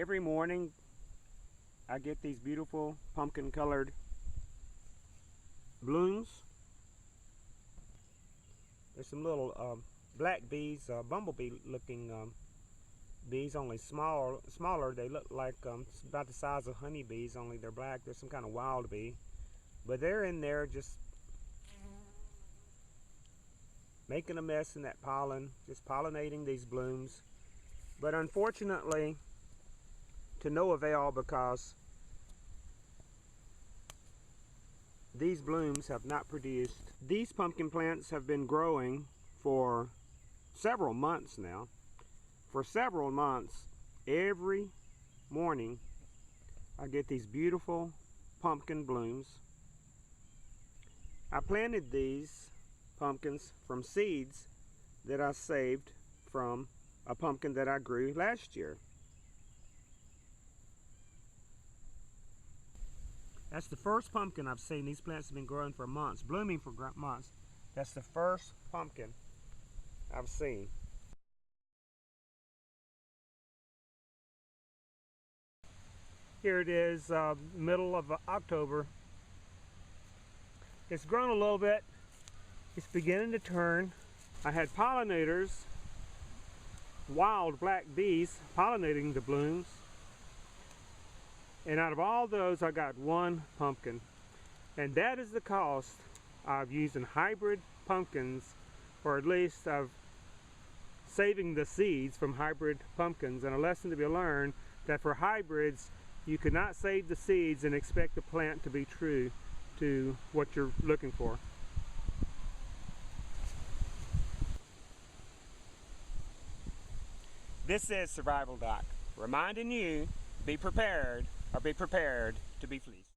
Every morning I get these beautiful pumpkin colored blooms. There's some little black bees, bumblebee looking bees, only smaller. They look like about the size of honeybees, only they're black. They're some kind of wild bee. But they're in there just making a mess in that pollen, just pollinating these blooms. But unfortunately, to no avail, because these blooms have not produced. These pumpkin plants have been growing for several months now. For several months, every morning, I get these beautiful pumpkin blooms. I planted these pumpkins from seeds that I saved from a pumpkin that I grew last year. That's the first pumpkin I've seen. These plants have been growing for months, blooming for months. That's the first pumpkin I've seen. Here it is, middle of October. It's grown a little bit. It's beginning to turn. I had pollinators, wild black bees, pollinating the blooms. And out of all those, I got one pumpkin. And that is the cost of using hybrid pumpkins, or at least of saving the seeds from hybrid pumpkins. And a lesson to be learned, that for hybrids, you cannot save the seeds and expect the plant to be true to what you're looking for. This is Survival Doc, reminding you, be prepared, or be prepared to be fleeced.